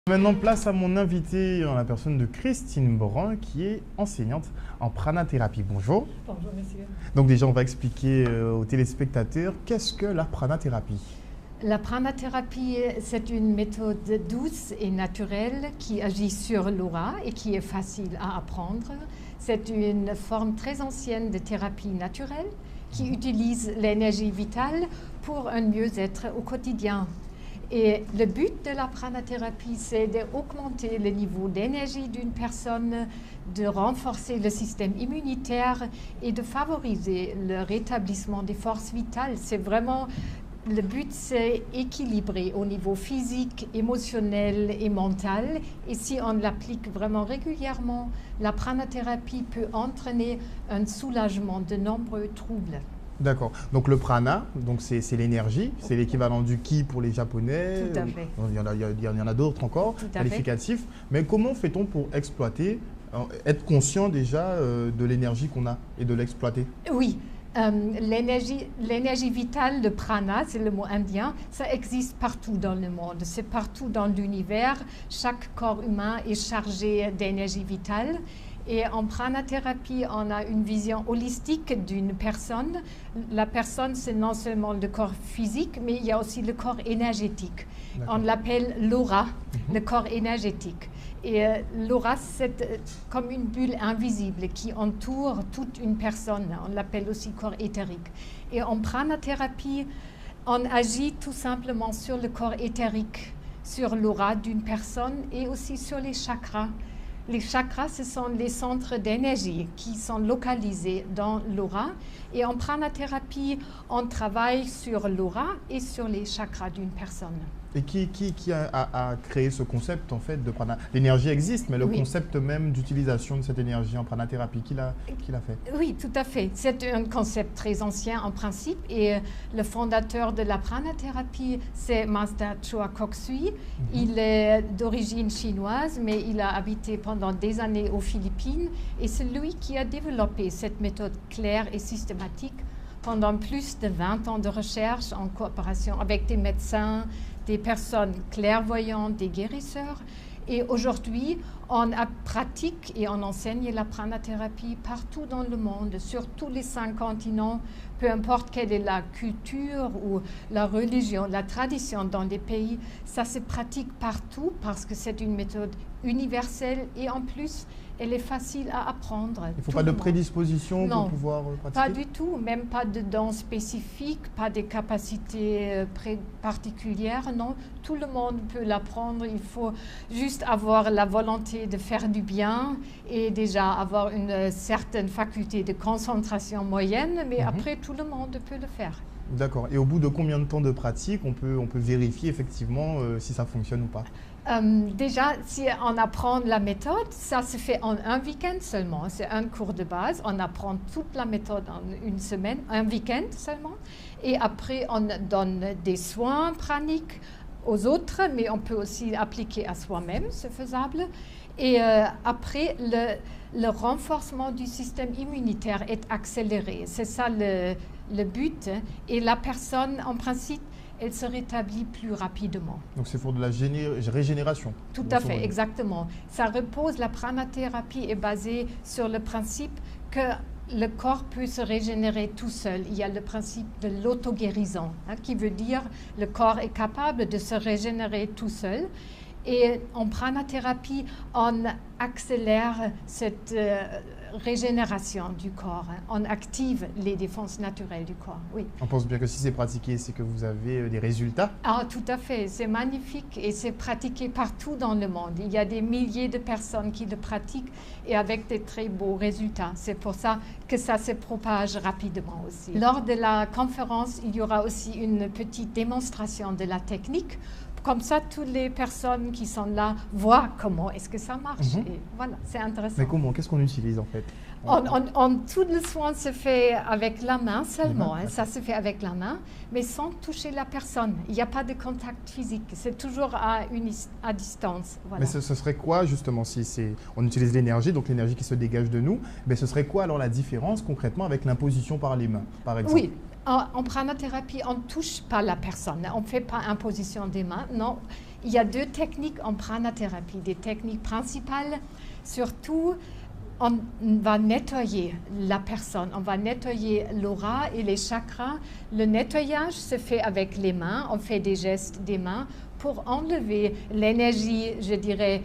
Maintenant, place à mon invité en la personne de Christine Brun, qui est enseignante en pranathérapie. Bonjour. Bonjour, monsieur. Donc déjà, on va expliquer aux téléspectateurs qu'est-ce que la pranathérapie. La pranathérapie, c'est une méthode douce et naturelle qui agit sur l'aura et qui est facile à apprendre. C'est une forme très ancienne de thérapie naturelle qui utilise l'énergie vitale pour un mieux-être au quotidien. Et le but de la pranathérapie, c'est d'augmenter le niveau d'énergie d'une personne, de renforcer le système immunitaire et de favoriser le rétablissement des forces vitales. C'est vraiment, le but, c'est équilibrer au niveau physique, émotionnel et mental. Et si on l'applique vraiment régulièrement, la pranathérapie peut entraîner un soulagement de nombreux troubles. D'accord. Donc le prana, donc c'est l'énergie, c'est l'équivalent du ki pour les Japonais. Tout à fait. Il y en a d'autres encore, qualificatifs. Mais comment fait-on pour exploiter, être conscient déjà de l'énergie qu'on a et de l'exploiter? Oui. L'énergie vitale, le prana, c'est le mot indien, ça existe partout dans le monde, c'est partout dans l'univers. Chaque corps humain est chargé d'énergie vitale. Et en pranathérapie, on a une vision holistique d'une personne. La personne, c'est non seulement le corps physique, mais il y a aussi le corps énergétique. On l'appelle l'aura, le corps énergétique. Et l'aura, c'est comme une bulle invisible qui entoure toute une personne. On l'appelle aussi corps éthérique. Et en pranathérapie, on agit tout simplement sur le corps éthérique, sur l'aura d'une personne et aussi sur les chakras. Les chakras, ce sont les centres d'énergie qui sont localisés dans l'aura. Et en pranathérapie, on travaille sur l'aura et sur les chakras d'une personne. Et qui a créé ce concept en fait de prana? L'énergie existe, mais le concept même d'utilisation de cette énergie en pranathérapie, qui l'a fait? Oui, tout à fait. C'est un concept très ancien en principe. Et le fondateur de la pranathérapie, c'est Master Choa Kok Sui. Il est d'origine chinoise, mais il a habité pendant des années aux Philippines. Et c'est lui qui a développé cette méthode claire et systématique pendant plus de 20 ans de recherche en coopération avec des médecins, des personnes clairvoyantes, des guérisseurs. Et aujourd'hui, on pratique et on enseigne la pranathérapie partout dans le monde, sur tous les 5 continents, peu importe quelle est la culture ou la religion, la tradition dans les pays. Ça se pratique partout parce que c'est une méthode universelle et en plus, elle est facile à apprendre. Il ne faut pas de prédisposition pour pouvoir pratiquer? Pas du tout, même pas de dons spécifiques, pas des capacités particulières, non. Tout le monde peut l'apprendre, il faut juste avoir la volonté de faire du bien et déjà avoir une certaine faculté de concentration moyenne, mais après tout le monde peut le faire. D'accord. Et au bout de combien de temps de pratique on peut vérifier effectivement si ça fonctionne ou pas? Déjà, si on apprend la méthode, ça se fait en un week-end seulement. C'est un cours de base. On apprend toute la méthode en une semaine, un week-end seulement. Et après, on donne des soins praniques aux autres, mais on peut aussi appliquer à soi-même, c'est faisable. Et après, le renforcement du système immunitaire est accéléré. C'est ça le but. Et la personne, en principe, elle se rétablit plus rapidement. Donc c'est pour de la régénération? Tout à fait, exactement. Ça repose, la pranathérapie est basée sur le principe que le corps peut se régénérer tout seul. Il y a le principe de l'auto-guérison, qui veut dire le corps est capable de se régénérer tout seul. Et en pranathérapie, on accélère cette régénération du corps. On active les défenses naturelles du corps, oui. On pense bien que si c'est pratiqué, c'est que vous avez des résultats? Ah, tout à fait. C'est magnifique et c'est pratiqué partout dans le monde. Il y a des milliers de personnes qui le pratiquent et avec des très beaux résultats. C'est pour ça que ça se propage rapidement aussi. Lors de la conférence, il y aura aussi une petite démonstration de la technique. Comme ça, toutes les personnes qui sont là voient comment est-ce que ça marche. Et voilà, c'est intéressant. Mais comment? Qu'est-ce qu'on utilise en fait? Tout le soin se fait avec la main seulement. Ça se fait avec la main, mais sans toucher la personne. Il n'y a pas de contact physique. C'est toujours à distance. Voilà. Mais ce serait quoi justement si on utilise l'énergie, donc l'énergie qui se dégage de nous, mais ce serait quoi alors la différence concrètement avec l'imposition par les mains, par exemple? Oui. En pranathérapie, on ne touche pas la personne, on ne fait pas imposition des mains, non. Il y a 2 techniques en pranathérapie, des techniques principales. Surtout, on va nettoyer la personne, on va nettoyer l'aura et les chakras. Le nettoyage se fait avec les mains, on fait des gestes des mains pour enlever l'énergie, je dirais,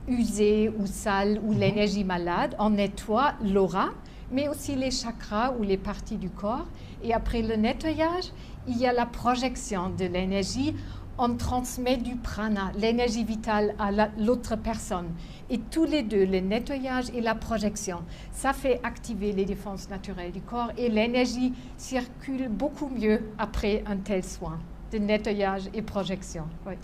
usée ou sale ou l'énergie malade. On nettoie l'aura, mais aussi les chakras ou les parties du corps. Et après le nettoyage, il y a la projection de l'énergie. On transmet du prana, l'énergie vitale, à l'autre personne. Et tous les deux, le nettoyage et la projection, ça fait activer les défenses naturelles du corps et l'énergie circule beaucoup mieux après un tel soin de nettoyage et projection. Oui.